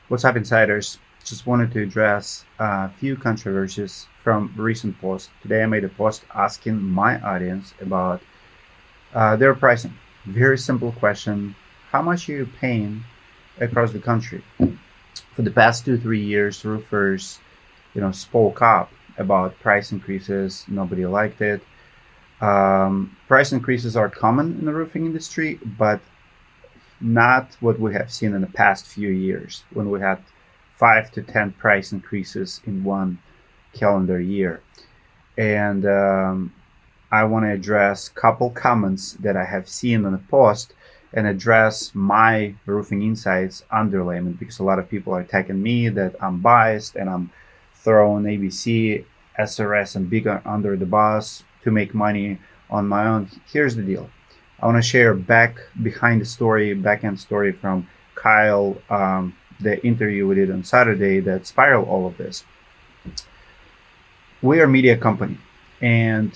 What's up, insiders? Just wanted to address a few controversies from recent posts. Today, I made a post asking my audience about their pricing. Very simple question: how much are you paying across the country? For the past 2-3 years, roofers, spoke up about price increases. Nobody liked it. Price increases are common in the roofing industry, but not what we have seen in the past few years when we had 5 to 10 price increases in one calendar year. And I want to address a couple comments that I have seen in the post and address my roofing insights underlayment, because a lot of people are attacking me that I'm biased and I'm throwing ABC, SRS, and bigger under the bus to make money on my own. Here's the deal. I want to share back end story from Kyle, the interview we did on Saturday that spiraled all of this. We are a media company, and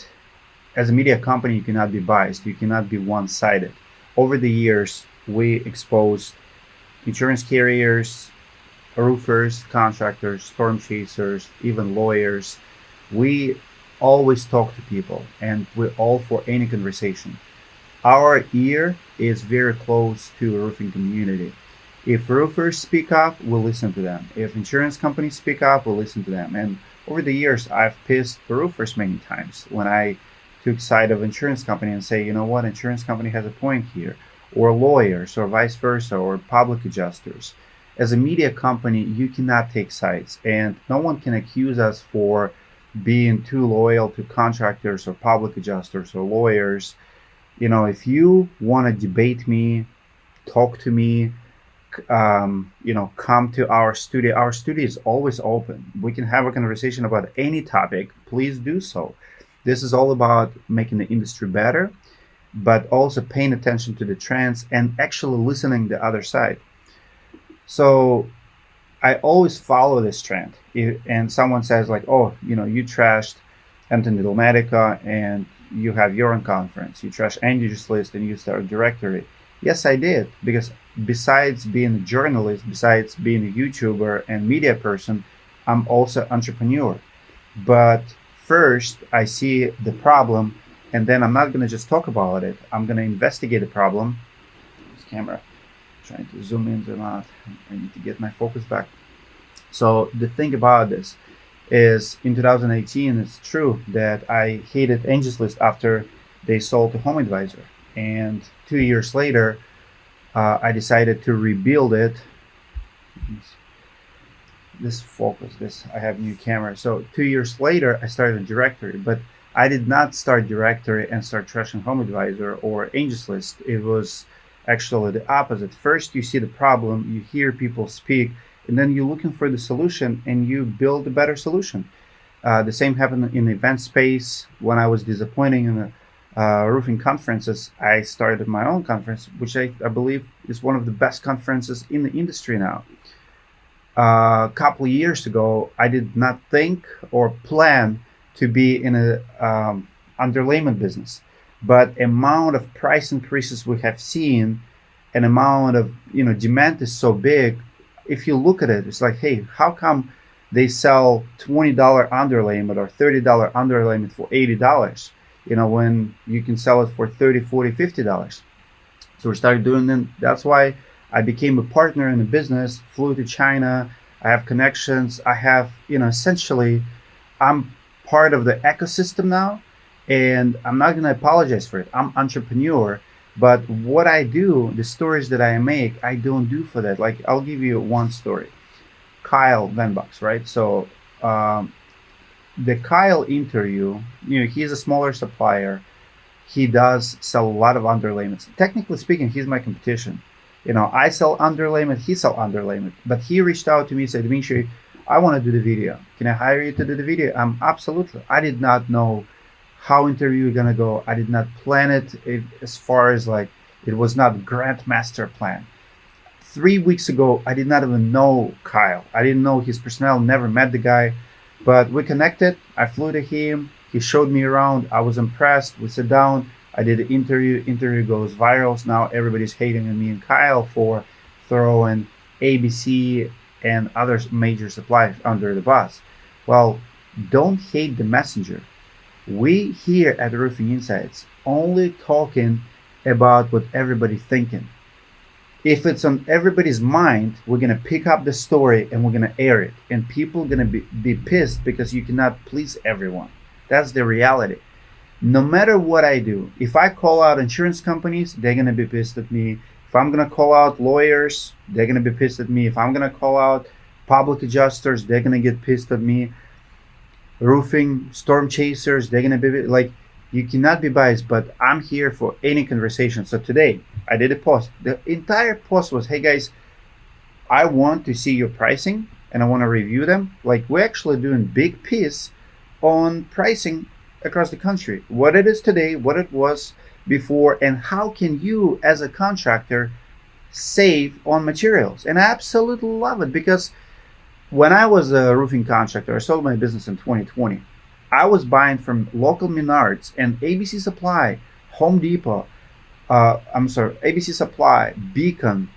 as a media company, you cannot be biased. You cannot be one-sided. Over the years, we exposed insurance carriers, roofers, contractors, storm chasers, even lawyers. We always talk to people, and we're all for any conversation. Our ear is very close to the roofing community. If roofers speak up, we'll listen to them. If insurance companies speak up, we'll listen to them. And over the years, I've pissed the roofers many times when I took side of insurance company and say, you know what, insurance company has a point here, or lawyers, or vice versa, or public adjusters. As a media company, you cannot take sides, and no one can accuse us for being too loyal to contractors or public adjusters or lawyers. If you want to debate me, talk to me, come to our studio. Our studio is always open. We can have a conversation about any topic. Please do so. This is all about making the industry better, but also paying attention to the trends and actually listening to the other side. So I always follow this trend. And someone says like, oh, you trashed Anthony Delmedica and you have your own conference. You trash Angie's List and you start a directory. Yes, I did, because besides being a journalist, besides being a YouTuber and media person, I'm also an entrepreneur. But first, I see the problem, and then I'm not going to just talk about it. I'm going to investigate the problem. This camera, trying to zoom in, zoom out. I need to get my focus back. So the thing about this is, in 2018, it's true that I hated Angie's List after they sold to Home Advisor. And 2 years later, I decided to rebuild it. I have new camera. So 2 years later, I started a directory, but I did not start directory and start trashing Home Advisor or Angels List. It was actually the opposite. First, you see the problem, you hear people speak, and then you're looking for the solution and you build a better solution. The same happened in the event space. When I was disappointing in the roofing conferences, I started my own conference, which I believe is one of the best conferences in the industry now. A couple of years ago, I did not think or plan to be in a underlayment business, but amount of price increases we have seen, an amount of demand is so big. If you look at it, it's like, hey, how come they sell $20 underlayment or $30 underlayment for $80? When you can sell it for $30, $40, $50. So we started doing it. That's why I became a partner in the business, flew to China. I have connections. I have, essentially, I'm part of the ecosystem now, and I'm not going to apologize for it. I'm entrepreneur, but what I do, the stories that I make, I don't do for that. Like, I'll give you one story. Kyle Venbox, right? So, the Kyle interview, he's a smaller supplier. He does sell a lot of underlayments. Technically speaking, he's my competition. I sell underlayment, he sell underlayment. But he reached out to me and said, Dmitry, I want to do the video. Can I hire you to do the video? Absolutely. I did not know how interview is gonna go. I did not plan it as far as like, it was not grand master plan. 3 weeks ago, I did not even know Kyle. I didn't know his personnel, never met the guy. But we connected. I flew to him. He showed me around. I was impressed. We sat down. I did the interview. Interview goes viral. So now everybody's hating on me and Kyle for throwing ABC, and other major suppliers under the bus. Well, don't hate the messenger. We here at Roofing Insights only talking about what everybody's thinking. If it's on everybody's mind, we're gonna pick up the story and we're gonna air it, and people are gonna be pissed because you cannot please everyone. That's the reality. No matter what I do, if I call out insurance companies, they're gonna be pissed at me. If I'm gonna call out lawyers, they're gonna be pissed at me. If I'm gonna call out public adjusters, they're gonna get pissed at me. Roofing storm chasers, they're gonna be like, you cannot be biased, but I'm here for any conversation. So today I did a post. The entire post was, hey guys, I want to see your pricing and I want to review them. Like, we're actually doing big piece on pricing across the country, what it is today, what it was before, and how can you as a contractor save on materials. And I absolutely love it, because when I was a roofing contractor, I sold my business in 2020. I was buying from local Menards and ABC Supply, Home Depot, ABC Supply, Beacon,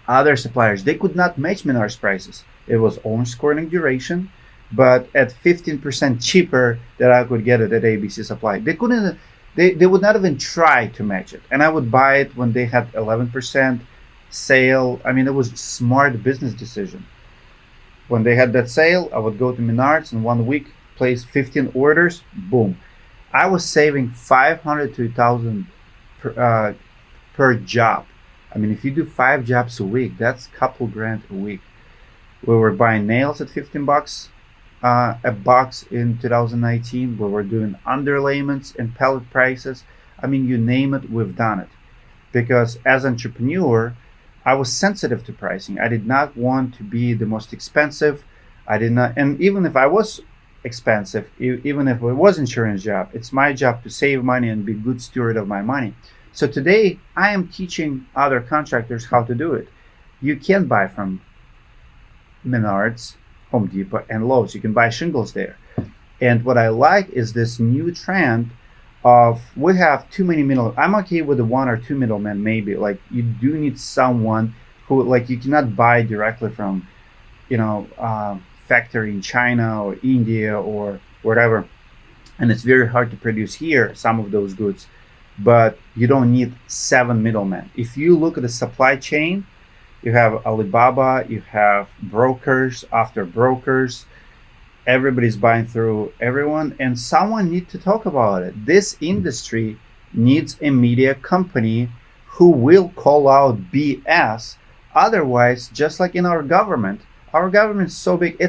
other suppliers. They could not match Menards prices. It was only scoring duration, but at 15% cheaper than I could get it at ABC Supply. They couldn't. They would not even try to match it. And I would buy it when they had 11% sale. I mean, it was a smart business decision. When they had that sale, I would go to Menards in 1 week, place 15 orders, boom. I was saving 500 to 1,000 per job. I mean, if you do 5 jobs a week, that's a couple grand a week. We were buying nails at 15 bucks a box in 2019. We were doing underlayments and pellet prices. I mean, you name it, we've done it. Because as an entrepreneur, I was sensitive to pricing. I did not want to be the most expensive. I did not, and even if I was expensive, even if it was insurance job, it's my job to save money and be good steward of my money. So today I am teaching other contractors how to do it. You can buy from Menards, Home Depot, and Lowe's. You can buy shingles there. And what I like is this new trend of, we have too many middle. I'm okay with the 1 or 2 middlemen, maybe. Like, you do need someone who, like, you cannot buy directly from, factory in China or India or whatever. And it's very hard to produce here some of those goods. But you don't need 7 middlemen. If you look at the supply chain, you have Alibaba, you have brokers after brokers. Everybody's buying through everyone, and someone needs to talk about it. This industry needs a media company who will call out BS. Otherwise, just like in our government is so big.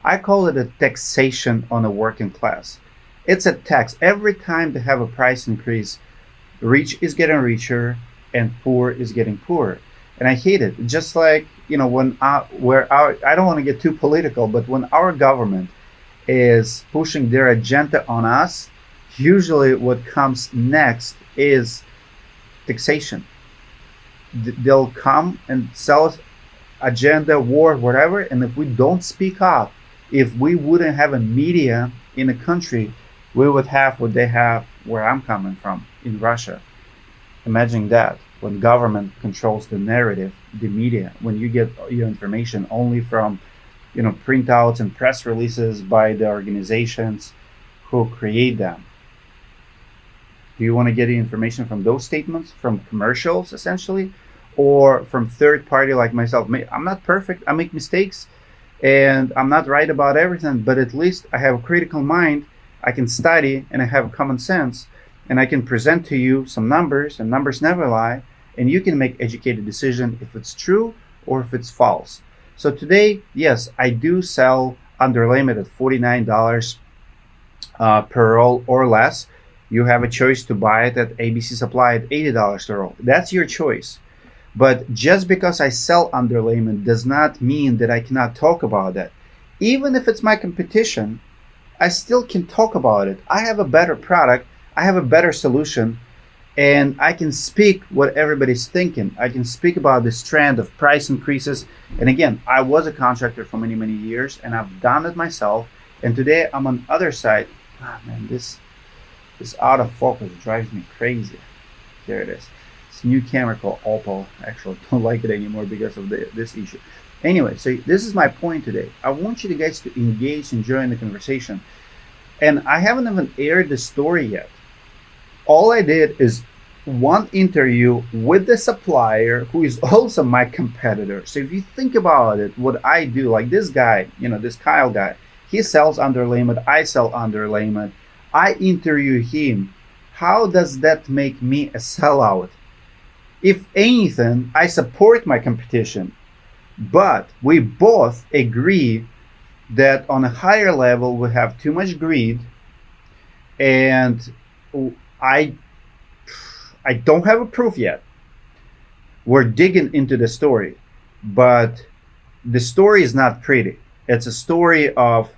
I call it a taxation on the working class. It's a tax. Every time they have a price increase, rich is getting richer and poor is getting poorer. And I hate it. Just like, I don't want to get too political, but when our government is pushing their agenda on us, usually what comes next is taxation. They'll come and sell us agenda, war, whatever, and if we don't speak up, if we wouldn't have a media in a country, we would have what they have where I'm coming from, in Russia. Imagine that, when government controls the narrative, the media, when you get your information only from printouts and press releases by the organizations who create them. Do you want to get the information from those statements, from commercials essentially, or from third party like myself? I'm not perfect. I make mistakes and I'm not right about everything, but at least I have a critical mind. I can study and I have common sense, and I can present to you some numbers, and numbers never lie, and you can make educated decision if it's true or if it's false. So today, yes, I do sell Underlayment at $49 per roll or less. You have a choice to buy it at ABC Supply at $80 per roll. That's your choice. But just because I sell Underlayment does not mean that I cannot talk about that. Even if it's my competition, I still can talk about it. I have a better product. I have a better solution. And I can speak what everybody's thinking. I can speak about this trend of price increases. And again, I was a contractor for many, many years, and I've done it myself. And today I'm on the other side. Man, this out of focus drives me crazy. There it is. It's a new camera called Oppo. Actually, I don't like it anymore because of this issue. Anyway, so this is my point today. I want you guys to engage and join the conversation. And I haven't even aired the story yet. All I did is one interview with the supplier who is also my competitor. So if you think about it, what I do, like this guy, this Kyle guy, he sells Underlayment, I sell Underlayment. I interview him. How does that make me a sellout? If anything, I support my competition, but we both agree that on a higher level we have too much greed, and I don't have a proof yet. We're digging into the story, but the story is not pretty. It's a story of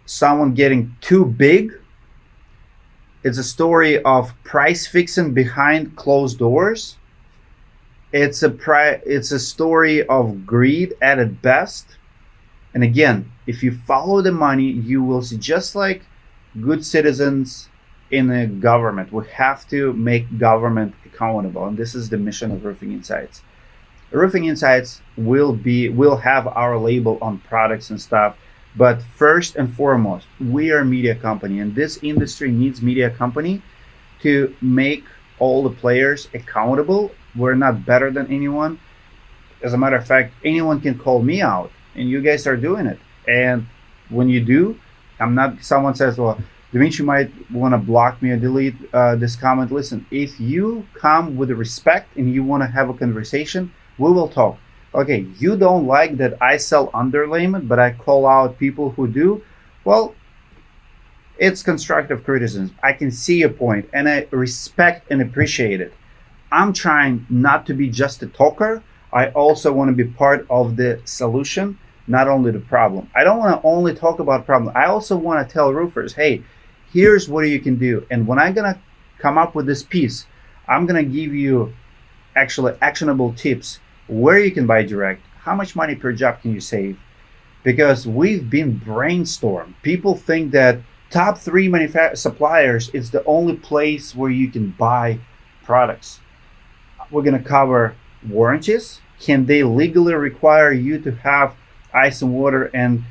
someone getting too big. It's a story of price fixing behind closed doors. It's a story of greed at its best. And again, if you follow the money, you will see, just like good citizens in a government, we have to make government accountable. And this is the mission of Roofing Insights. Roofing Insights will have our label on products and stuff. But first and foremost, we are a media company, and this industry needs media company to make all the players accountable. We're not better than anyone. As a matter of fact, anyone can call me out, and you guys are doing it. And when you do, someone says, well, Dimitri might want to block me or delete this comment. Listen, if you come with respect and you want to have a conversation, we will talk. Okay, you don't like that I sell Underlayment, but I call out people who do. Well, it's constructive criticism. I can see your point, and I respect and appreciate it. I'm trying not to be just a talker. I also want to be part of the solution, not only the problem. I don't want to only talk about problem. I also want to tell roofers, hey, here's what you can do. And when I'm going to come up with this piece, I'm going to give you actually actionable tips where you can buy direct, how much money per job can you save, because we've been brainstormed. People think that top 3 suppliers is the only place where you can buy products. We're going to cover warranties. Can they legally require you to have ice and water and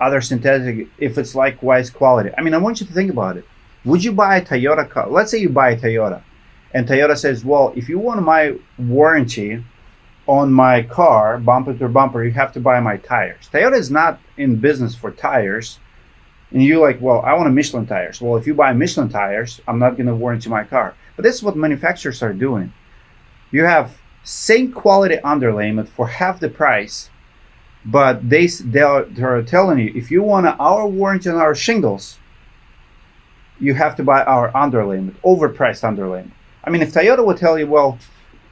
other synthetic if it's likewise quality? I mean, I want you to think about it. Would you buy a Toyota car? Let's say you buy a Toyota, and Toyota says, well, if you want my warranty on my car, bumper to bumper, you have to buy my tires. Toyota is not in business for tires. And you're like, well, I want a Michelin tires. Well, if you buy Michelin tires, I'm not going to warranty my car. But this is what manufacturers are doing. You have same quality Underlayment for half the price, but they're telling you, if you want our warranty on our shingles, you have to buy our Underlayment, overpriced Underlayment. I mean, if Toyota would tell you, well,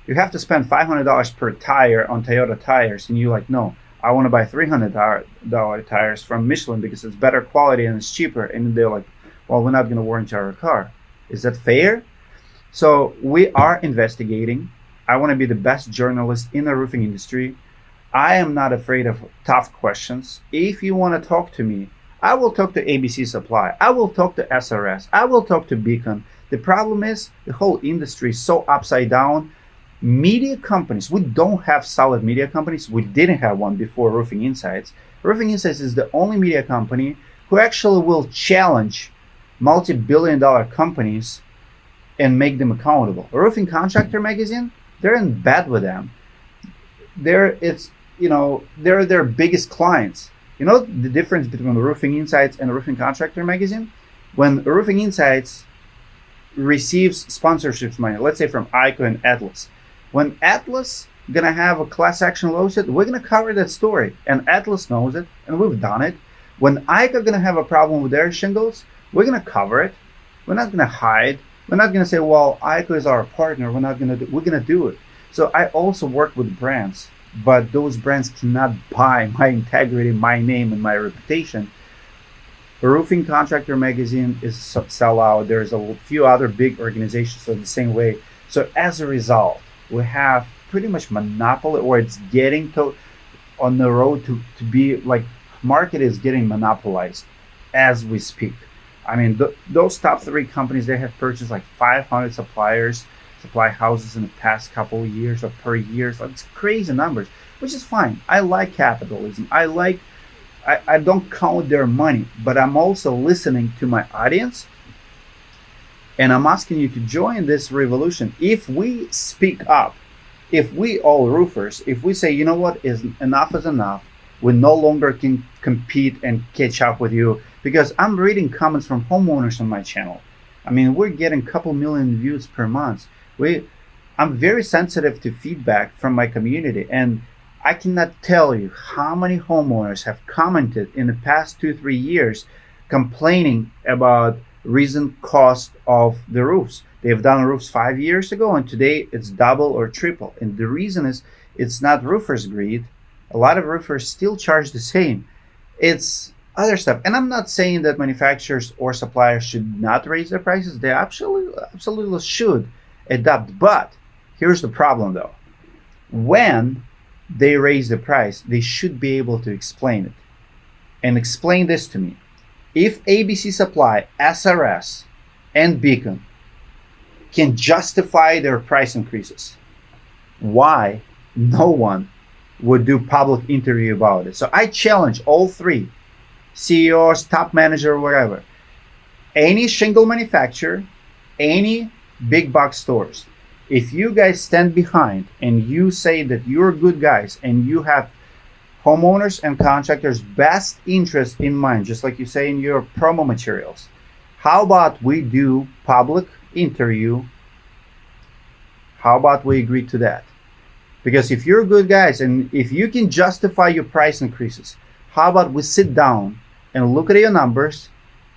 you have to spend $500 per tire on Toyota tires, and you're like, no, I want to buy $300 tires from Michelin because it's better quality and it's cheaper. And they're like, well, we're not going to warranty our car. Is that fair? So we are investigating. I want to be the best journalist in the roofing industry. I am not afraid of tough questions. If you want to talk to me, I will talk to ABC Supply. I will talk to SRS. I will talk to Beacon. The problem is the whole industry is so upside down. Media companies, we don't have solid media companies. We didn't have one before Roofing Insights. Roofing Insights is the only media company who actually will challenge multi-billion-dollar companies and make them accountable. Roofing Contractor magazine, they're in bed with them. They're their biggest clients. You know the difference between Roofing Insights and Roofing Contractor magazine? When Roofing Insights receives sponsorships money, let's say from ICO and Atlas. When Atlas gonna have a class action lawsuit, we're gonna cover that story, and Atlas knows it, and we've done it. When ICO gonna have a problem with their shingles, we're gonna cover it. We're not gonna hide. We're not gonna say, well, ICO is our partner. We're gonna do it. So I also work with brands, but those brands cannot buy my integrity, my name, and my reputation. Roofing Contractor magazine is sellout. There's a few other big organizations that are the same way. So as a result, we have pretty much monopoly, or it's getting on the road to be like, market is getting monopolized as we speak. I mean, those top 3 companies, they have purchased like 500 supply houses in the past couple of years or per year. So it's crazy numbers. which is fine. I like capitalism. I don't count their money, but I'm also listening to my audience, and I'm asking you to join this revolution. If we speak up, if we all roofers, if we say, you know what, is enough, we no longer can compete and catch up with you, because I'm reading comments from homeowners on my channel. I mean, we're getting a couple million views per month. I'm very sensitive to feedback from my community, and I cannot tell you how many homeowners have commented in the past 2-3 years complaining about recent cost of the roofs. They've done roofs 5 years ago, and today it's double or triple. And the reason is it's not roofers' greed. A lot of roofers still charge the same. It's other stuff. And I'm not saying that manufacturers or suppliers should not raise their prices. They absolutely should adapt. But here's the problem, though. When they raise the price, they should be able to explain it. And explain this to me. If ABC Supply, SRS, and Beacon can justify their price increases, why no one would do public interview about it? So I challenge all three, CEOs, top manager, whatever, any shingle manufacturer, any big box stores, if you guys stand behind and you say that you're good guys and you have homeowners and contractors' best interest in mind, just like you say in your promo materials, how about we do public interview? How about we agree to that? Because if you're good guys and if you can justify your price increases, how about we sit down and look at your numbers,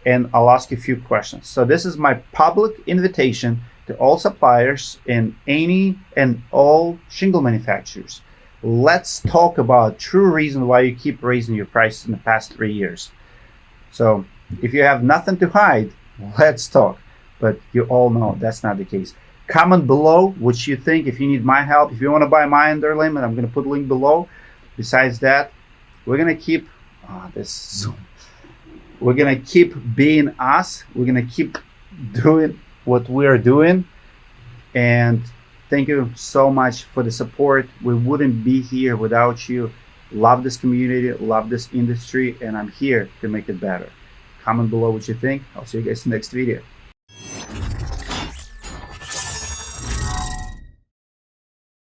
and I'll ask you a few questions. So this is my public invitation to all suppliers and any and all shingle manufacturers. Let's talk about true reason why you keep raising your prices in the past 3 years. So if you have nothing to hide, let's talk. But you all know that's not the case. Comment below what you think. If you need my help, if you want to buy my Underlayment, I'm going to put a link below. Besides that, we're going to keep we're going to keep being us. We're going to keep doing what we are doing. And thank you so much for the support. We wouldn't be here without you. Love this community, love this industry, and I'm here to make it better. Comment below what you think. I'll see you guys in the next video.